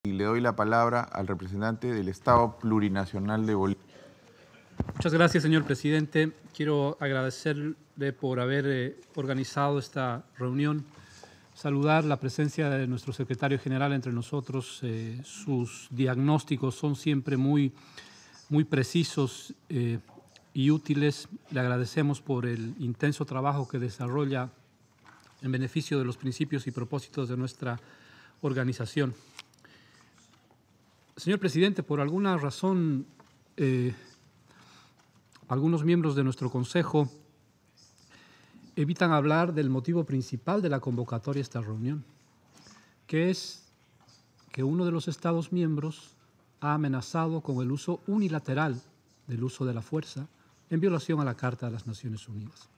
Y le doy la palabra al representante del Estado Plurinacional de Bolivia. Muchas gracias, señor presidente. Quiero agradecerle por haber organizado esta reunión, saludar la presencia de nuestro secretario general entre nosotros. Sus diagnósticos son siempre muy precisos y útiles. Le agradecemos por el intenso trabajo que desarrolla en beneficio de los principios y propósitos de nuestra organización. Señor presidente, por alguna razón, algunos miembros de nuestro Consejo evitan hablar del motivo principal de la convocatoria a esta reunión, que es que uno de los Estados miembros ha amenazado con el uso unilateral del uso de la fuerza en violación a la Carta de las Naciones Unidas.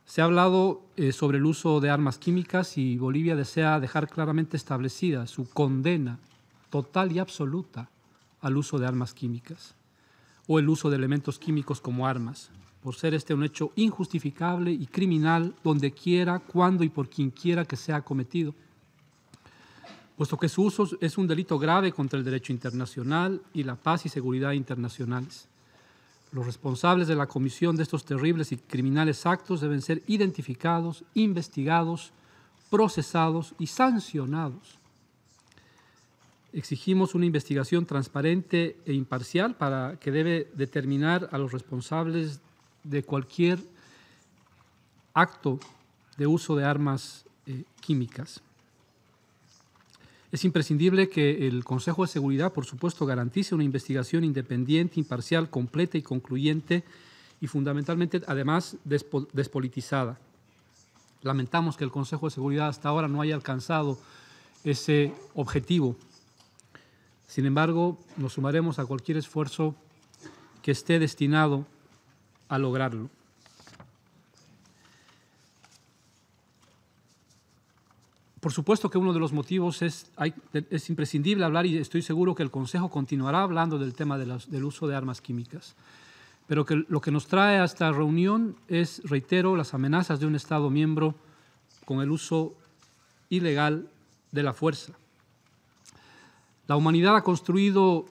Se ha hablado sobre el uso de armas químicas y Bolivia desea dejar claramente establecida su condena total y absoluta al uso de armas químicas o el uso de elementos químicos como armas, por ser este un hecho injustificable y criminal donde quiera, cuando y por quien quiera que sea cometido, puesto que su uso es un delito grave contra el derecho internacional y la paz y seguridad internacionales. Los responsables de la comisión de estos terribles y criminales actos deben ser identificados, investigados, procesados y sancionados. Exigimos una investigación transparente e imparcial para que debe determinar a los responsables de cualquier acto de uso de armas químicas. Es imprescindible que el Consejo de Seguridad, por supuesto, garantice una investigación independiente, imparcial, completa y concluyente y fundamentalmente, además, despolitizada. Lamentamos que el Consejo de Seguridad hasta ahora no haya alcanzado ese objetivo. Sin embargo, nos sumaremos a cualquier esfuerzo que esté destinado a lograrlo. Por supuesto que uno de los motivos es imprescindible hablar, y estoy seguro que el Consejo continuará hablando del tema del uso de armas químicas. Pero lo que nos trae a esta reunión es, reitero, las amenazas de un Estado miembro con el uso ilegal de la fuerza. La humanidad ha construido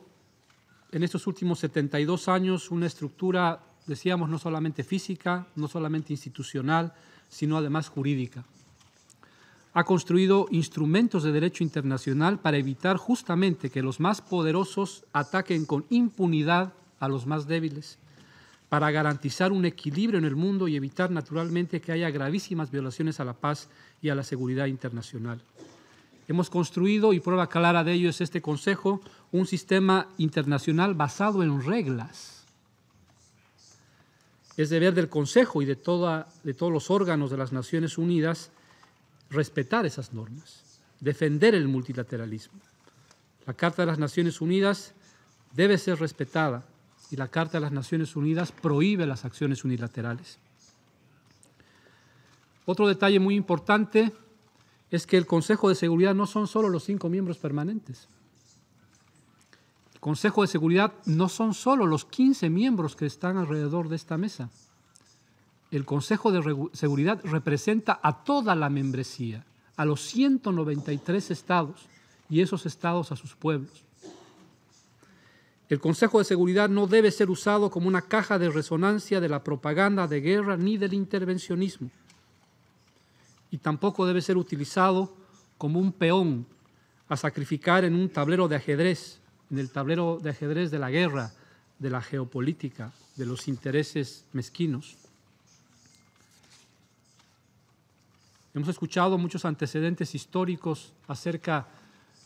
en estos últimos 72 años una estructura, decíamos, no solamente física, no solamente institucional, sino además jurídica. Ha construido instrumentos de derecho internacional para evitar justamente que los más poderosos ataquen con impunidad a los más débiles, para garantizar un equilibrio en el mundo y evitar naturalmente que haya gravísimas violaciones a la paz y a la seguridad internacional. Hemos construido, y prueba clara de ello es este Consejo, un sistema internacional basado en reglas. Es deber del Consejo y de todos los órganos de las Naciones Unidas respetar esas normas, defender el multilateralismo. La Carta de las Naciones Unidas debe ser respetada y la Carta de las Naciones Unidas prohíbe las acciones unilaterales. Otro detalle muy importante es que el Consejo de Seguridad no son solo los 5 miembros permanentes. El Consejo de Seguridad no son solo los 15 miembros que están alrededor de esta mesa. El Consejo de Seguridad representa a toda la membresía, a los 193 estados y esos estados a sus pueblos. El Consejo de Seguridad no debe ser usado como una caja de resonancia de la propaganda de guerra ni del intervencionismo. Y tampoco debe ser utilizado como un peón a sacrificar en un tablero de ajedrez, en el tablero de ajedrez de la guerra, de la geopolítica, de los intereses mezquinos. Hemos escuchado muchos antecedentes históricos acerca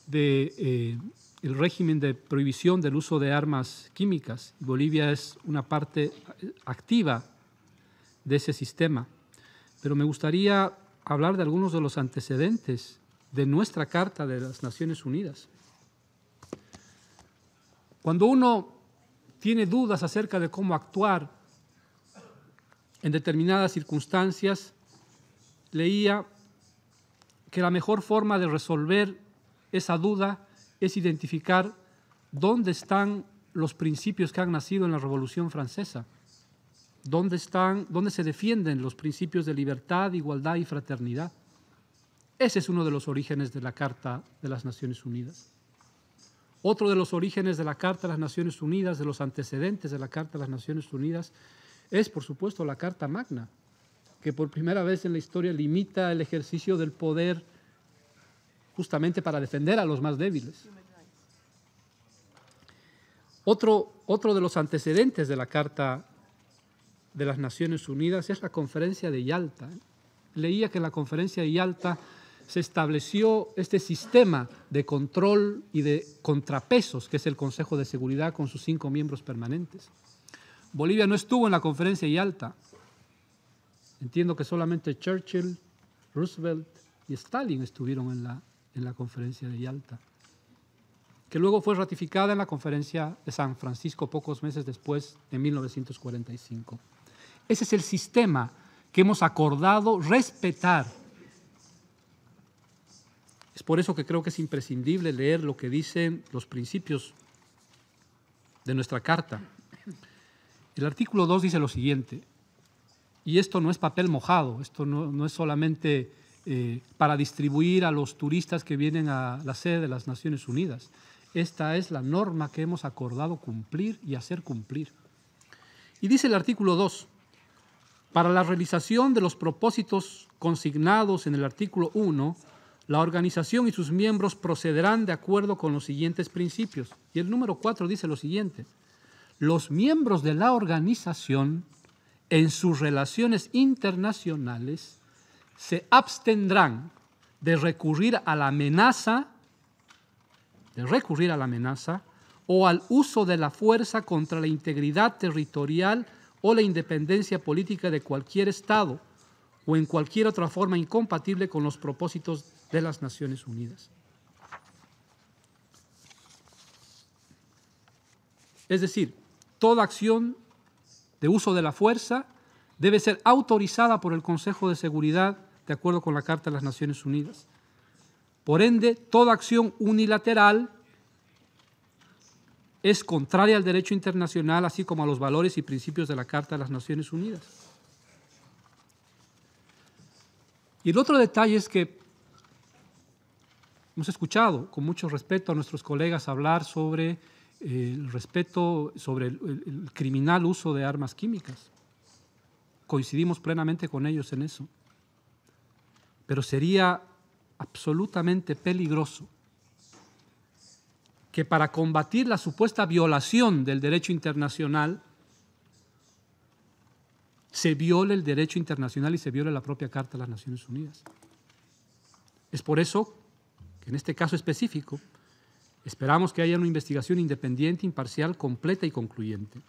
del régimen de prohibición del uso de armas químicas. Bolivia es una parte activa de ese sistema, pero me gustaría hablar de algunos de los antecedentes de nuestra Carta de las Naciones Unidas. Cuando uno tiene dudas acerca de cómo actuar en determinadas circunstancias, leía que la mejor forma de resolver esa duda es identificar dónde están los principios que han nacido en la Revolución Francesa. ¿Dónde se defienden los principios de libertad, igualdad y fraternidad? Ese es uno de los orígenes de la Carta de las Naciones Unidas. Otro de los orígenes de la Carta de las Naciones Unidas, de los antecedentes de la Carta de las Naciones Unidas, es, por supuesto, la Carta Magna, que por primera vez en la historia limita el ejercicio del poder justamente para defender a los más débiles. Otro de los antecedentes de la Carta de las Naciones Unidas es la Conferencia de Yalta. Leía que en la Conferencia de Yalta se estableció este sistema de control y de contrapesos, que es el Consejo de Seguridad con sus 5 miembros permanentes. Bolivia no estuvo en la Conferencia de Yalta. Entiendo que solamente Churchill, Roosevelt y Stalin estuvieron en la Conferencia de Yalta, que luego fue ratificada en la Conferencia de San Francisco pocos meses después, en 1945. Ese es el sistema que hemos acordado respetar. Es por eso que creo que es imprescindible leer lo que dicen los principios de nuestra Carta. El artículo 2 dice lo siguiente, y esto no es papel mojado, esto no es solamente para distribuir a los turistas que vienen a la sede de las Naciones Unidas. Esta es la norma que hemos acordado cumplir y hacer cumplir. Y dice el artículo 2, para la realización de los propósitos consignados en el artículo 1, la organización y sus miembros procederán de acuerdo con los siguientes principios. Y el número 4 dice lo siguiente, los miembros de la organización en sus relaciones internacionales se abstendrán de recurrir a la amenaza o al uso de la fuerza contra la integridad territorial o la independencia política de cualquier Estado o en cualquier otra forma incompatible con los propósitos de las Naciones Unidas. Es decir, toda acción de uso de la fuerza debe ser autorizada por el Consejo de Seguridad de acuerdo con la Carta de las Naciones Unidas. Por ende, toda acción unilateral es contraria al derecho internacional, así como a los valores y principios de la Carta de las Naciones Unidas. Y el otro detalle es que hemos escuchado con mucho respeto a nuestros colegas hablar sobre el respeto sobre el criminal uso de armas químicas. Coincidimos plenamente con ellos en eso. Pero sería absolutamente peligroso que para combatir la supuesta violación del derecho internacional se viole el derecho internacional y se viole la propia Carta de las Naciones Unidas. Es por eso que en este caso específico esperamos que haya una investigación independiente, imparcial, completa y concluyente.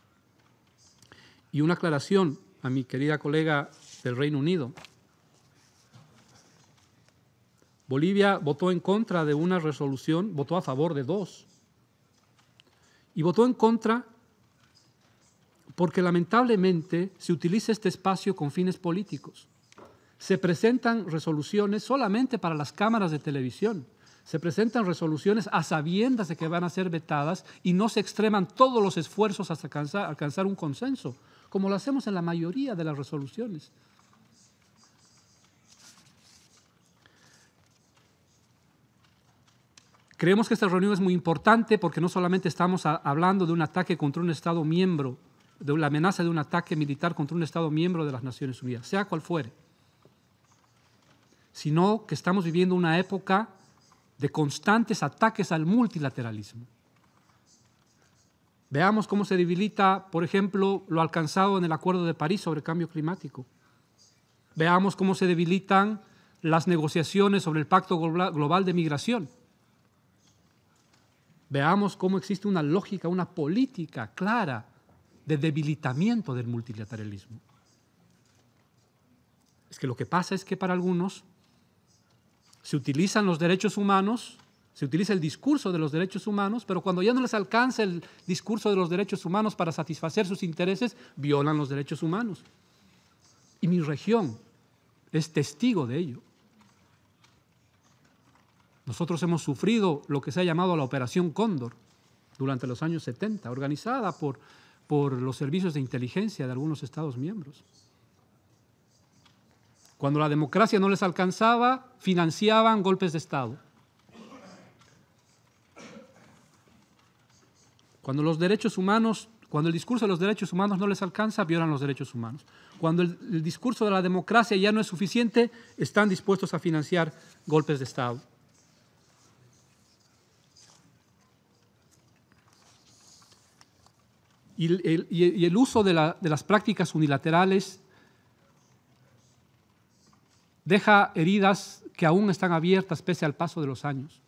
Y una aclaración a mi querida colega del Reino Unido. Bolivia votó en contra de una resolución, votó a favor de 2. Y votó en contra porque lamentablemente se utiliza este espacio con fines políticos. Se presentan resoluciones solamente para las cámaras de televisión. Se presentan resoluciones a sabiendas de que van a ser vetadas y no se extreman todos los esfuerzos hasta alcanzar un consenso, como lo hacemos en la mayoría de las resoluciones. Creemos que esta reunión es muy importante porque no solamente estamos hablando de un ataque contra un Estado miembro, de la amenaza de un ataque militar contra un Estado miembro de las Naciones Unidas, sea cual fuere, sino que estamos viviendo una época de constantes ataques al multilateralismo. Veamos cómo se debilita, por ejemplo, lo alcanzado en el Acuerdo de París sobre cambio climático. Veamos cómo se debilitan las negociaciones sobre el Pacto Global de Migración. Veamos cómo existe una lógica, una política clara de debilitamiento del multilateralismo. Es que lo que pasa es que para algunos se utilizan los derechos humanos, se utiliza el discurso de los derechos humanos, pero cuando ya no les alcanza el discurso de los derechos humanos para satisfacer sus intereses, violan los derechos humanos. Y mi región es testigo de ello. Nosotros hemos sufrido lo que se ha llamado la Operación Cóndor durante los años 70, organizada por los servicios de inteligencia de algunos Estados miembros. Cuando la democracia no les alcanzaba, financiaban golpes de Estado. Cuando el discurso de los derechos humanos no les alcanza, violan los derechos humanos. Cuando el discurso de la democracia ya no es suficiente, están dispuestos a financiar golpes de Estado. Y el uso de las prácticas unilaterales deja heridas que aún están abiertas pese al paso de los años.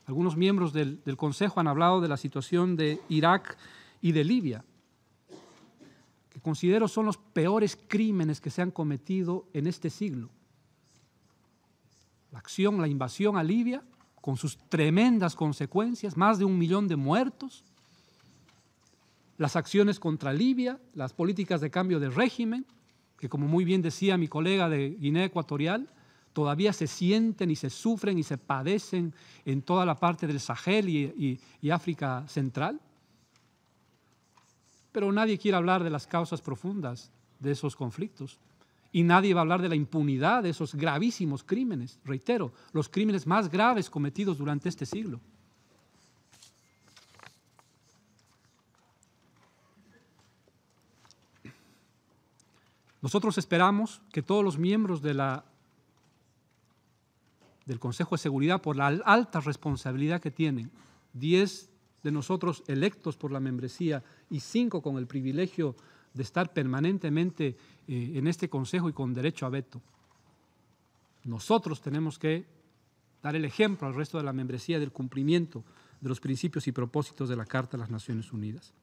Algunos miembros del Consejo han hablado de la situación de Irak y de Libia, que considero son los peores crímenes que se han cometido en este siglo. La invasión a Libia, con sus tremendas consecuencias, más de 1 millón de muertos, las acciones contra Libia, las políticas de cambio de régimen, que como muy bien decía mi colega de Guinea Ecuatorial, todavía se sienten y se sufren y se padecen en toda la parte del Sahel y África Central. Pero nadie quiere hablar de las causas profundas de esos conflictos y nadie va a hablar de la impunidad de esos gravísimos crímenes. Reitero, los crímenes más graves cometidos durante este siglo. Nosotros esperamos que todos los miembros del Consejo de Seguridad, por la alta responsabilidad que tienen, 10 de nosotros electos por la membresía y 5 con el privilegio de estar permanentemente en este Consejo y con derecho a veto. Nosotros tenemos que dar el ejemplo al resto de la membresía del cumplimiento de los principios y propósitos de la Carta de las Naciones Unidas.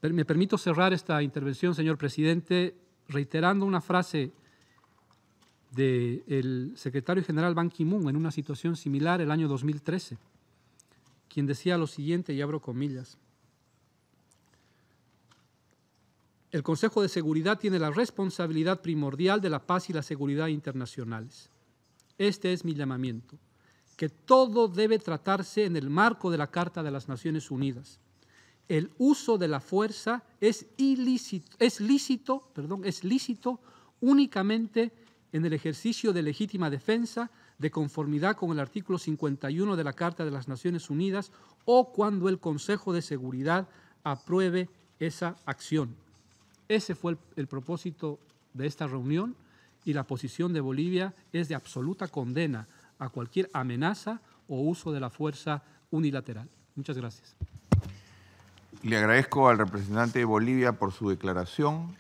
Me permito cerrar esta intervención, señor presidente, reiterando una frase del secretario general Ban Ki-moon en una situación similar el año 2013, quien decía lo siguiente, y abro comillas: el Consejo de Seguridad tiene la responsabilidad primordial de la paz y la seguridad internacionales. Este es mi llamamiento, que todo debe tratarse en el marco de la Carta de las Naciones Unidas. El uso de la fuerza es lícito únicamente en el ejercicio de legítima defensa de conformidad con el artículo 51 de la Carta de las Naciones Unidas o cuando el Consejo de Seguridad apruebe esa acción. Ese fue el propósito de esta reunión y la posición de Bolivia es de absoluta condena a cualquier amenaza o uso de la fuerza unilateral. Muchas gracias. Le agradezco al representante de Bolivia por su declaración.